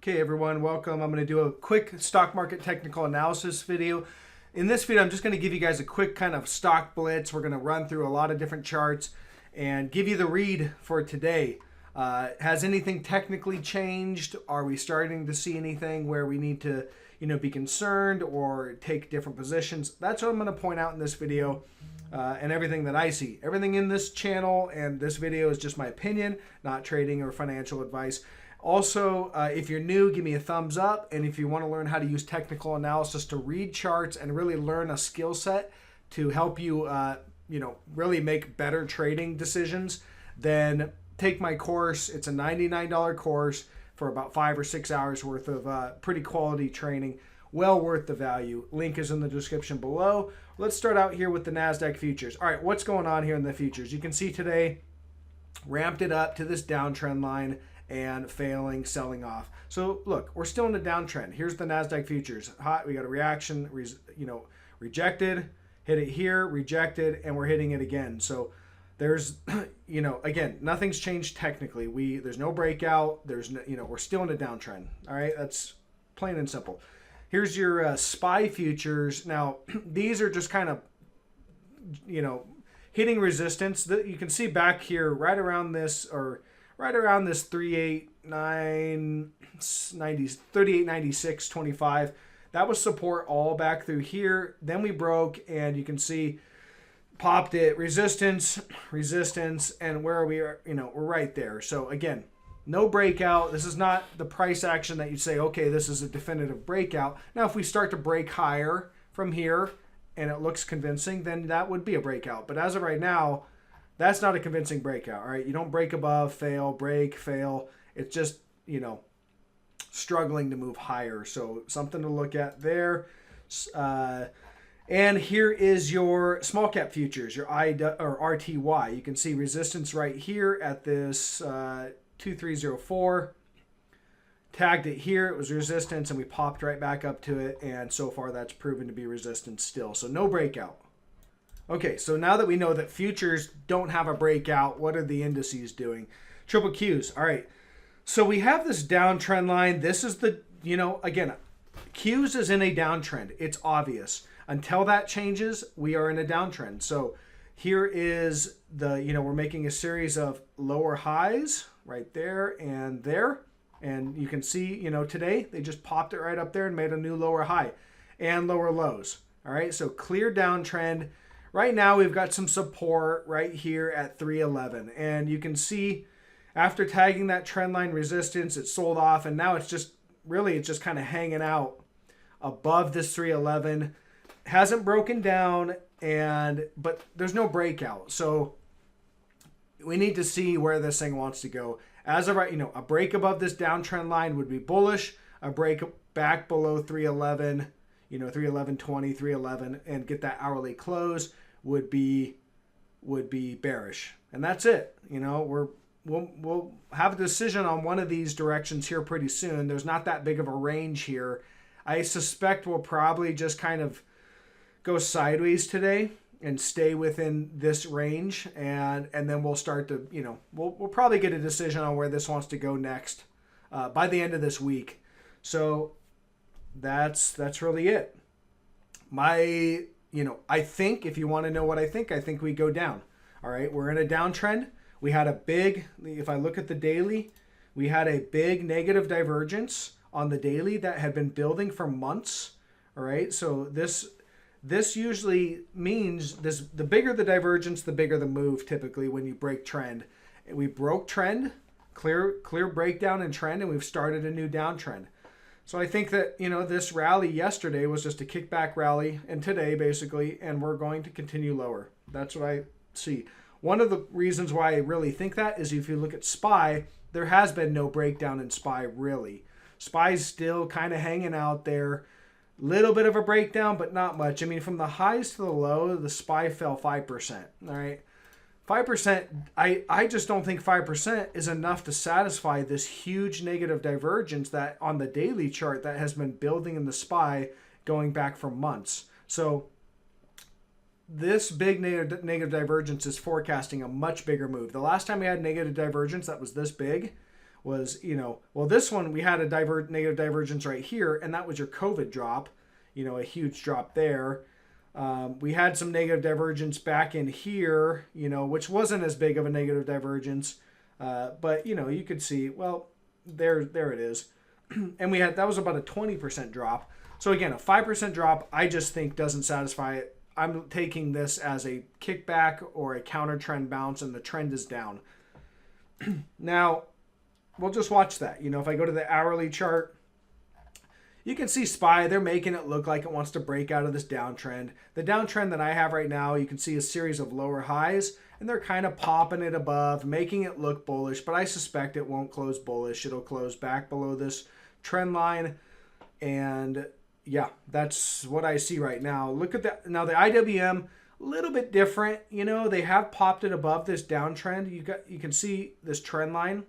Okay everyone, welcome. I'm going to do a quick stock market technical analysis video. In this video, I'm just going to give you guys a quick kind of stock blitz. We're going to run through a lot of different charts and give you the read for today. Has anything technically changed? Are we starting to see anything where we need to, be concerned or take different positions? That's what I'm going to point out in this video. And everything that I see. Everything in this channel and this video is just my opinion, not trading or financial advice. Also, if you're new, give me a thumbs up. And if you want to learn how to use technical analysis to read charts and really learn a skill set to help you, really make better trading decisions, then take my course. It's a $99 course for about 5 or 6 hours worth of pretty quality training. Well worth the value. Link is in the description below. Let's start out here with the NASDAQ futures. All right, what's going on here in the futures? You can see today ramped it up to this downtrend line and failing, selling off. So look, we're still in a downtrend. Here's the NASDAQ futures. Hot, we got a reaction, rejected, hit it here, rejected, and we're hitting it again. So there's, again, nothing's changed technically. There's no breakout. There's no, we're still in a downtrend. All right, that's plain and simple. Here's your SPY futures. Now, these are just kind of, hitting resistance. You can see back here right around this 38.96.25. That was support all back through here. Then we broke, and you can see popped it, resistance, and where we are, we're right there. So again, no breakout. This is not the price action that you say, okay, this is a definitive breakout. Now, if we start to break higher from here and it looks convincing, then that would be a breakout. But as of right now, that's not a convincing breakout, all right? You don't break above, fail, break, fail. It's just, struggling to move higher. So something to look at there. And here is your small cap futures, your RTY. You can see resistance right here at this 2304. Tagged it here, it was resistance, and we popped right back up to it, and so far that's proven to be resistance still. So no breakout. Okay, so now that we know that futures don't have a breakout, what are the indices doing? Triple Qs. All right. So we have this downtrend line. This is the, again, Qs is in a downtrend. It's obvious. Until that changes, we are in a downtrend. So here is the, we're making a series of lower highs right there. And you can see, today they just popped it right up there and made a new lower high and lower lows. All right, so clear downtrend. Right now we've got some support right here at 311. And you can see after tagging that trend line resistance, it sold off. And now it's just kind of hanging out above this 311. Hasn't broken down, but there's no breakout. So we need to see where this thing wants to go. As of right, a break above this downtrend line would be bullish. A break back below 311, 311.20, 311, and get that hourly close would be bearish. And that's it. We'll have a decision on one of these directions here pretty soon. There's not that big of a range here. I suspect we'll probably just kind of go sideways today and stay within this range, and then we'll start to, we'll probably get a decision on where this wants to go next by the end of this week. So that's really it. I think, if you want to know what I think we go down. All right, we're in a downtrend. We had a big, if I look at the daily, we had a big negative divergence on the daily that had been building for months. All right, so this usually means the bigger the divergence, the bigger the move typically when you break trend. We broke trend, clear breakdown in trend, and we've started a new downtrend. So I think that, this rally yesterday was just a kickback rally, and today basically, and we're going to continue lower. That's what I see. One of the reasons why I really think that is if you look at SPY, there has been no breakdown in SPY really. SPY's still kind of hanging out there. Little bit of a breakdown, but not much. I mean, from the highs to the low, the SPY fell 5%. All right, 5%. I just don't think 5% is enough to satisfy this huge negative divergence that on the daily chart that has been building in the SPY going back for months. So this big negative divergence is forecasting a much bigger move. The last time we had negative divergence that was this big was, well, this one we had a negative divergence right here, and that was your COVID drop, a huge drop there. We had some negative divergence back in here, which wasn't as big of a negative divergence, but you could see, well, there it is. And that was about a 20% drop. So again, a 5% drop, I just think doesn't satisfy it. I'm taking this as a kickback or a counter trend bounce, and the trend is down. Now, we'll just watch that. If I go to the hourly chart, you can see SPY, they're making it look like it wants to break out of this downtrend. The downtrend that I have right now, you can see a series of lower highs, and they're kind of popping it above, making it look bullish, but I suspect it won't close bullish. It'll close back below this trend line, and yeah, that's what I see right now. Look at that. Now the IWM, a little bit different. They have popped it above this downtrend. You can see this trend line,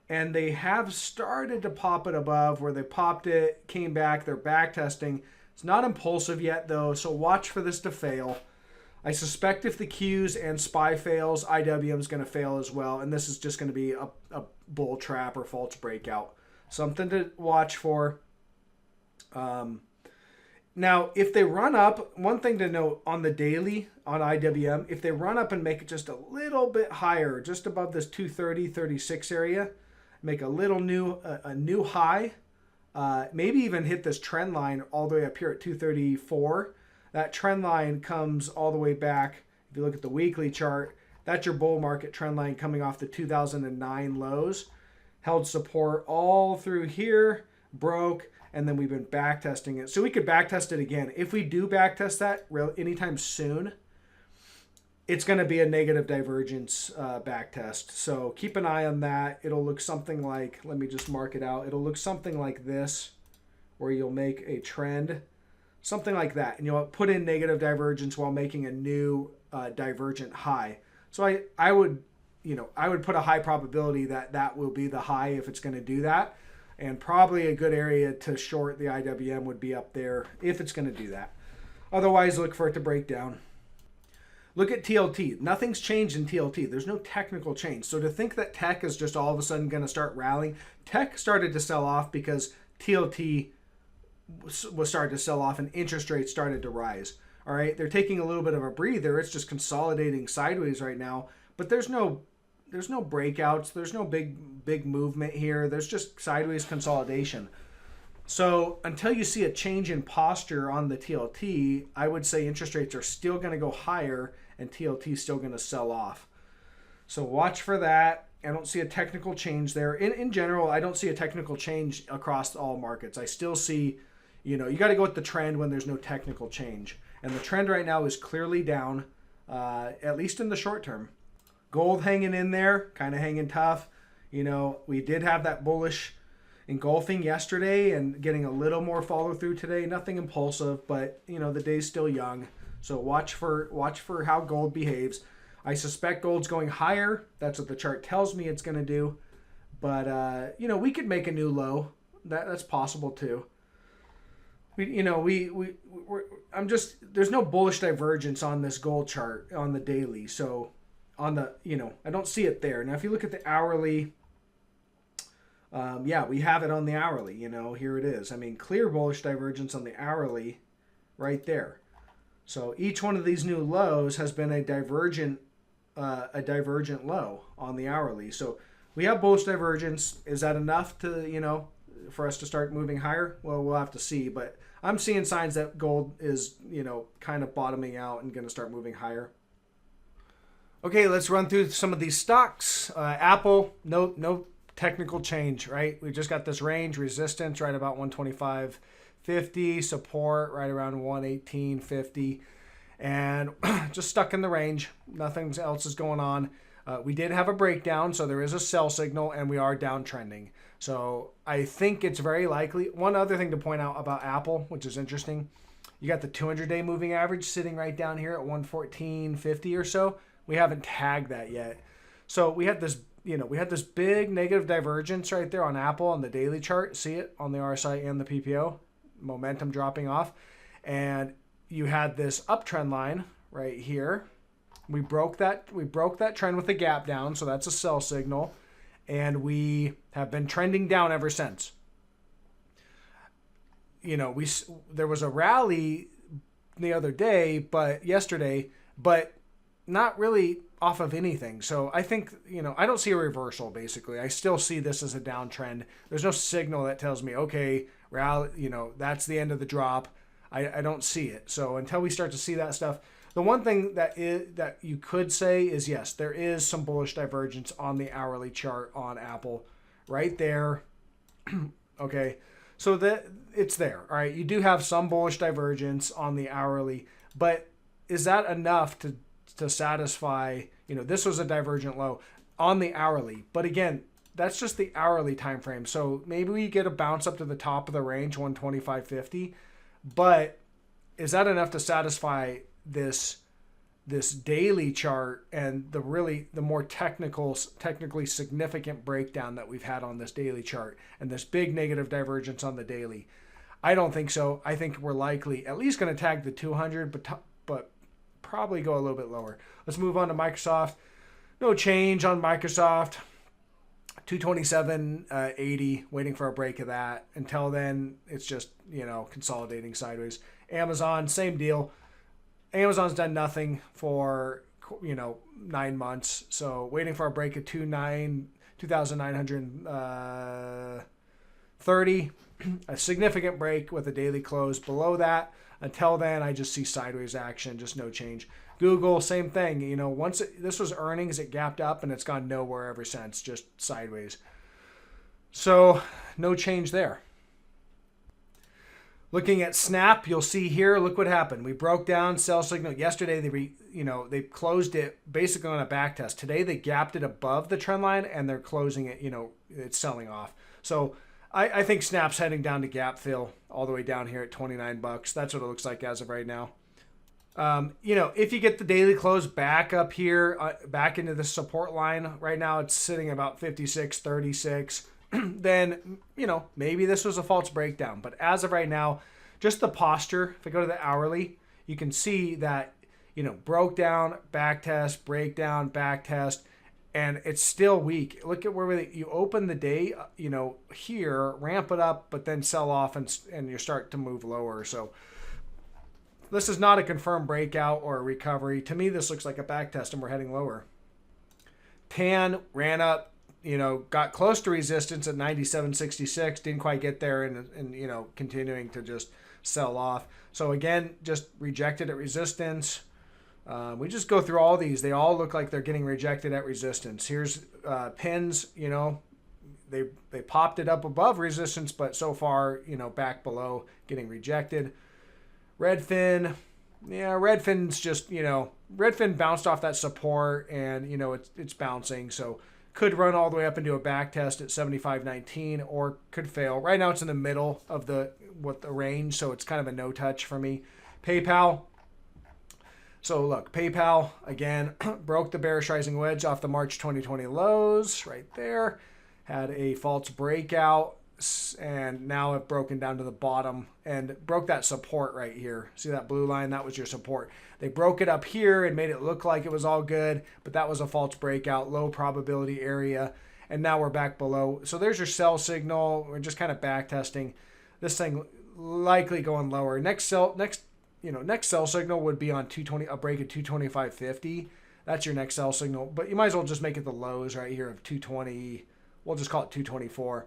and they have started to pop it above where they popped it, came back. They're back testing. It's not impulsive yet though, so watch for this to fail. I suspect if the Qs and SPY fails, IWM is going to fail as well, and this is just going to be a bull trap or false breakout. Something to watch for. Now, if they run up, one thing to note on the daily on IWM, if they run up and make it just a little bit higher, just above this 230, 36 area, make a little a new high, maybe even hit this trend line all the way up here at 234. That trend line comes all the way back. If you look at the weekly chart, that's your bull market trend line coming off the 2009 lows. Held support all through here, broke, and then we've been back testing it. So we could back test it again. If we do back test that anytime soon, it's going to be a negative divergence back test. So keep an eye on that. It'll look something like, let me just mark it out. It'll look something like this, where you'll make a trend, something like that. And you'll put in negative divergence while making a new divergent high. So I would put a high probability that will be the high if it's going to do that. And probably a good area to short the IWM would be up there if it's going to do that. Otherwise, look for it to break down. Look at TLT. Nothing's changed in TLT. There's no technical change. So to think that tech is just all of a sudden going to start rallying, tech started to sell off because TLT was starting to sell off and interest rates started to rise. All right, they're taking a little bit of a breather. It's just consolidating sideways right now, but there's no breakouts. There's no big movement here. There's just sideways consolidation. So until you see a change in posture on the TLT, I would say interest rates are still going to go higher and TLT is still going to sell off. So watch for that. I don't see a technical change there. In general, I don't see a technical change across all markets. I still see, you got to go with the trend when there's no technical change. And the trend right now is clearly down, at least in the short term. Gold hanging in there, kind of hanging tough. We did have that bullish engulfing yesterday and getting a little more follow through today. Nothing impulsive, but the day's still young. So watch for how gold behaves. I suspect gold's going higher. That's what the chart tells me it's going to do. But we could make a new low. That's possible too. There's no bullish divergence on this gold chart on the daily. So on the, I don't see it there. Now, if you look at the hourly, we have it on the hourly, here it is. Clear bullish divergence on the hourly right there. So each one of these new lows has been a divergent low on the hourly. So we have bullish divergence. Is that enough to, for us to start moving higher? Well, we'll have to see, but I'm seeing signs that gold is, kind of bottoming out and going to start moving higher. Okay, let's run through some of these stocks. Apple, no technical change, right? We just got this range, resistance right about 125.50, support right around 118.50, and just stuck in the range. Nothing else is going on. We did have a breakdown, so there is a sell signal, and we are downtrending. So I think it's very likely. One other thing to point out about Apple, which is interesting, you got the 200-day moving average sitting right down here at 114.50 or so. We haven't tagged that yet. So we had this, big negative divergence right there on Apple on the daily chart. See it on the RSI and the PPO, momentum dropping off. And you had this uptrend line right here. We broke that trend with a gap down, so that's a sell signal. and we have been trending down ever since. There was a rally the other day, but yesterday, but not really off of anything. So I think, I don't see a reversal, basically. I still see this as a downtrend. There's no signal that tells me, okay, rally, that's the end of the drop. I don't see it. So until we start to see that stuff, the one thing that you could say is, yes, there is some bullish divergence on the hourly chart on Apple right there. Okay. So that it's there. All right. You do have some bullish divergence on the hourly, but is that enough to satisfy, this was a divergent low on the hourly, but again, that's just the hourly time frame. So maybe we get a bounce up to the top of the range, 125.50, but is that enough to satisfy this daily chart and the more technically significant breakdown that we've had on this daily chart and this big negative divergence on the daily? I don't think so. I think we're likely at least going to tag the 200, but probably go a little bit lower. Let's move on to Microsoft. No change on Microsoft. 227.80, waiting for a break of that. Until then, it's just, consolidating sideways. Amazon, same deal. Amazon's done nothing for, 9 months. So waiting for a break of 2,930. A significant break with a daily close below that. Until then, I just see sideways action, just no change. Google, same thing. This was earnings, it gapped up and it's gone nowhere ever since, just sideways. So no change there. Looking at Snap, you'll see here, look what happened. We broke down sell signal yesterday. They closed it basically on a back test. Today they gapped it above the trend line and they're closing it, it's selling off. So I think Snap's heading down to gap fill all the way down here at $29. That's what it looks like as of right now. If you get the daily close back up here, back into the support line, right now it's sitting about 56.36. Then, maybe this was a false breakdown. But as of right now, just the posture, if I go to the hourly, you can see that, broke down, back test, breakdown, back test, and it's still weak. Look at where you open the day, here, ramp it up, but then sell off and you start to move lower. So this is not a confirmed breakout or a recovery. To me, this looks like a back test and we're heading lower. TAN ran up, got close to resistance at 97.66, didn't quite get there and continuing to just sell off. So again, just rejected at resistance. We just go through all these. They all look like they're getting rejected at resistance. Here's pins, they popped it up above resistance, but so far, back below, getting rejected. Redfin, Redfin's just, Redfin bounced off that support and, it's bouncing. So could run all the way up into a back test at 75.19 or could fail. Right now it's in the middle of the range, so it's kind of a no touch for me. PayPal. So look, PayPal again broke the bearish rising wedge off the March 2020 lows right there. Had a false breakout and now have broken down to the bottom and broke that support right here. See that blue line? That was your support. They broke it up here and made it look like it was all good, but that was a false breakout, low probability area, and now we're back below. So there's your sell signal. We're just kind of back testing. This thing likely going lower. Next sell signal would be on 220, a break at 225.50. That's your next sell signal, but you might as well just make it the lows right here of 220. We'll just call it 224.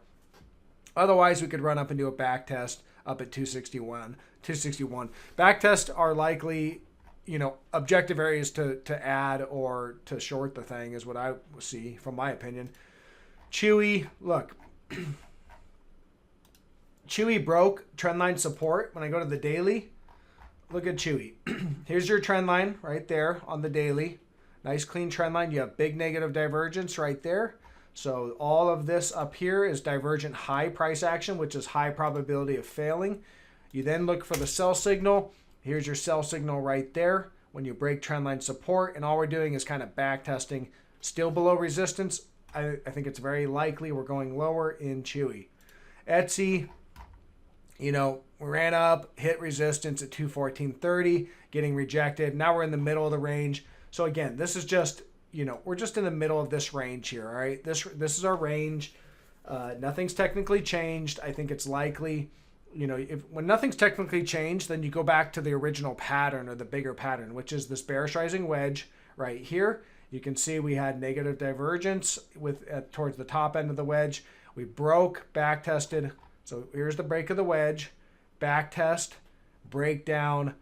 Otherwise, we could run up into a back test up at 261. Back tests are likely, objective areas to add or to short the thing is what I see from my opinion. Chewy, look. Chewy broke trendline support. When I go to the daily, look at Chewy. Here's your trend line right there on the daily. Nice clean trend line. You have big negative divergence right there. So all of this up here is divergent high price action, which is high probability of failing. You then look for the sell signal. Here's your sell signal right there when you break trendline support. And all we're doing is kind of back testing, still below resistance. I think it's very likely we're going lower in Chewy. Etsy, we ran up, hit resistance at 214.30, getting rejected. Now we're in the middle of the range. So again, this is just, we're just in the middle of this range here. All right, this is our range. Nothing's technically changed. I think it's likely, when nothing's technically changed, then you go back to the original pattern or the bigger pattern, which is this bearish rising wedge right here. You can see we had negative divergence towards the top end of the wedge. We broke, back tested. So here's the break of the wedge, back test, breakdown,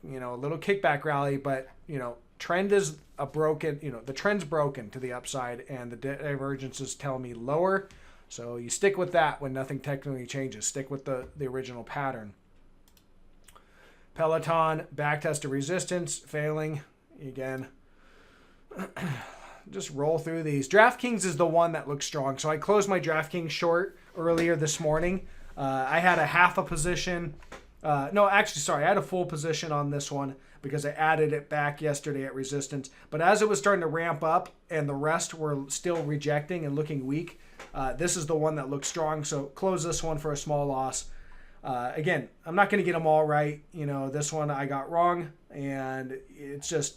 a little kickback rally, but trend is a broken, the trend's broken to the upside, and the divergences tell me lower. So you stick with that when nothing technically changes. Stick with the original pattern. Peloton, back test to resistance, failing. Again, just roll through these. DraftKings is the one that looks strong. So I closed my DraftKings short earlier this morning. I had a half a position. No, actually, sorry. I had a full position on this one because I added it back yesterday at resistance. But as it was starting to ramp up and the rest were still rejecting and looking weak, this is the one that looks strong. So close this one for a small loss. Again, I'm not going to get them all right. This one I got wrong. And it's just,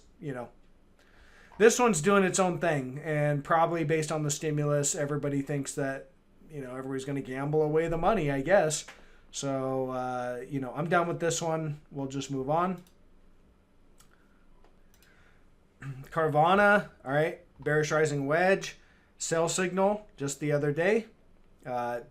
this one's doing its own thing. And probably based on the stimulus, everybody thinks that, everybody's going to gamble away the money, I guess. So, I'm done with this one. We'll just move on. Carvana, all right, bearish rising wedge, sell signal just the other day.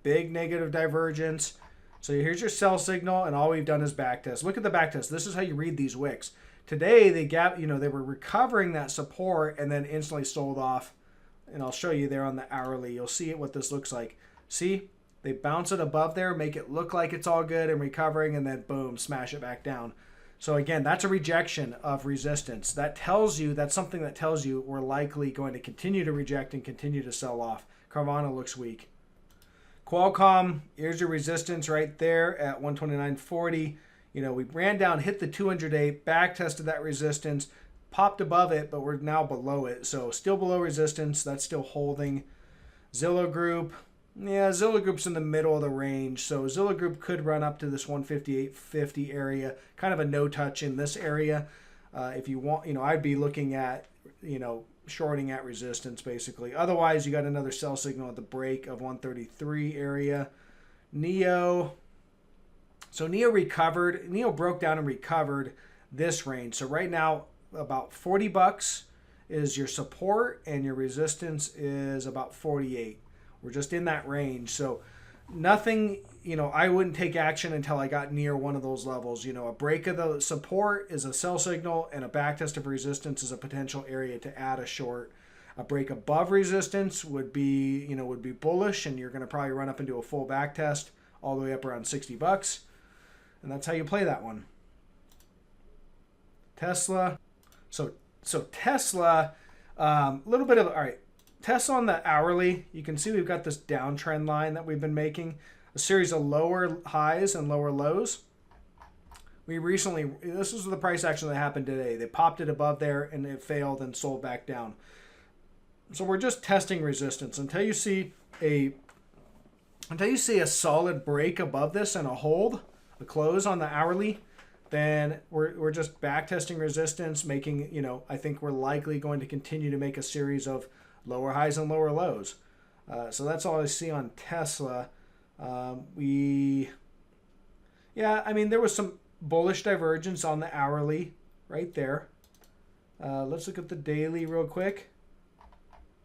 Big negative divergence. So here's your sell signal, and all we've done is back test. Look at the back test. This is how you read these wicks. Today, they were recovering that support and then instantly sold off. And I'll show you there on the hourly. You'll see what this looks like. See? They bounce it above there, make it look like it's all good and recovering, and then boom, smash it back down. So again, that's a rejection of resistance. That's something that tells you we're likely going to continue to reject and continue to sell off. Carvana looks weak. Qualcomm, here's your resistance right there at 129.40. We ran down, hit the 200-day, back tested that resistance, popped above it, but we're now below it. So still below resistance. That's still holding. Zillow Group. Yeah, Zillow Group's in the middle of the range, so Zillow Group could run up to this 158.50 area, kind of a no touch in this area. If you want, I'd be looking at, shorting at resistance basically. Otherwise, you got another sell signal at the break of 133 area. NEO. So NEO recovered. NEO broke down and recovered this range. So right now, about $40 is your support, and your resistance is about 48. We're just in that range. So nothing, I wouldn't take action until I got near one of those levels. A break of the support is a sell signal, and a back test of resistance is a potential area to add a short. A break above resistance would be bullish, and you're going to probably run up into a full back test all the way up around $60. And that's how you play that one. Tesla. So Tesla, little bit of, all right. Tesla on the hourly, you can see we've got this downtrend line that we've been making, a series of lower highs and lower lows. This was the price action that happened today. They popped it above there and it failed and sold back down. So we're just testing resistance until you see a solid break above this and a close on the hourly. Then we're just back testing resistance, making, I think we're likely going to continue to make a series of lower highs and lower lows. So that's all I see on Tesla. There was some bullish divergence on the hourly right there. Let's look at the daily real quick.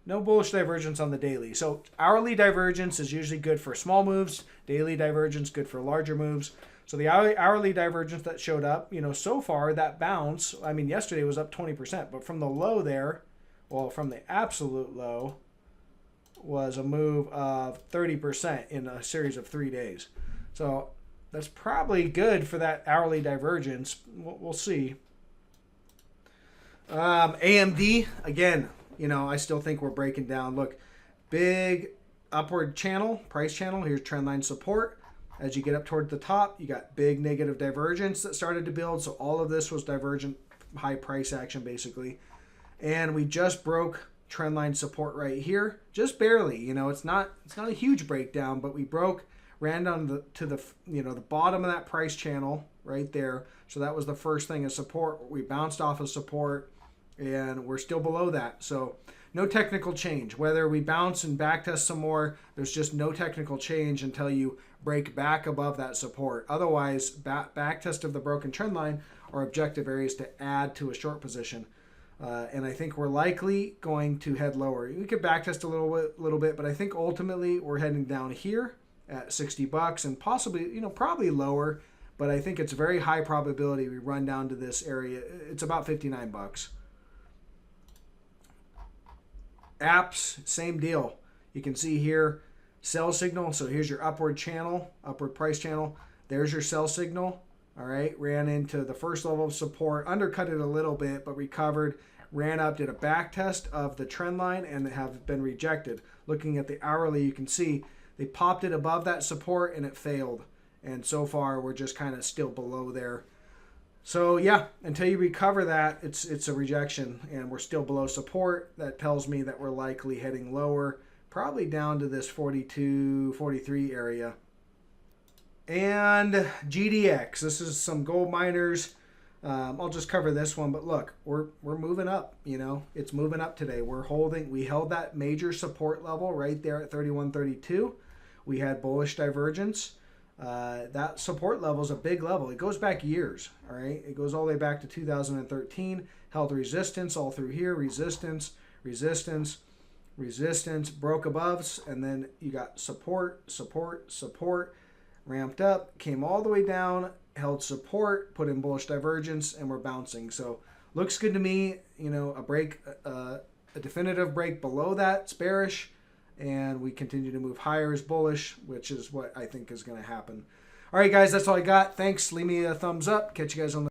No bullish divergence on the daily. So hourly divergence is usually good for small moves. Daily divergence good for larger moves. So the hourly divergence that showed up, so far that bounce, yesterday was up 20%, but from the low there, from the absolute low, was a move of 30% in a series of 3 days. So that's probably good for that hourly divergence. We'll see. AMD, again, I still think we're breaking down. Look, big upward channel, price channel. Here's trendline support. As you get up toward the top, you got big negative divergence that started to build. So all of this was divergent high price action basically. And we just broke trendline support right here, just barely. It's not a huge breakdown, but we ran down to the bottom of that price channel right there. So that was the first thing of support. We bounced off of support, and we're still below that. So no technical change. Whether we bounce and backtest some more, there's just no technical change until you break back above that support. Otherwise, backtest of the broken trend line are objective areas to add to a short position. And I think we're likely going to head lower. We could backtest a little bit, but I think ultimately we're heading down here at $60 and possibly, probably lower. But I think it's very high probability we run down to this area. It's about $59. Apps, same deal. You can see here, sell signal. So here's your upward channel, upward price channel. There's your sell signal. All right, ran into the first level of support, undercut it a little bit, but recovered, ran up, did a back test of the trend line, and have been rejected. Looking at the hourly, you can see they popped it above that support and it failed. And so far, we're just kind of still below there. So yeah, until you recover that, it's a rejection, and we're still below support. That tells me that we're likely heading lower, probably down to this 42, 43 area. And GDX, this is some gold miners. I'll just cover this one, but look, we're moving up. It's moving up today. We held that major support level right there at 31.32. We had bullish divergence. That support level is a big level. It goes back years, all right? It goes all the way back to 2013, held resistance all through here, resistance, resistance, resistance, broke above, and then you got support, support, support, ramped up, came all the way down, held support, put in bullish divergence, and we're bouncing. So looks good to me. A break, a definitive break below that, it's bearish. And we continue to move higher is bullish, which is what I think is going to happen. All right, guys, that's all I got. Thanks. Leave me a thumbs up. Catch you guys on the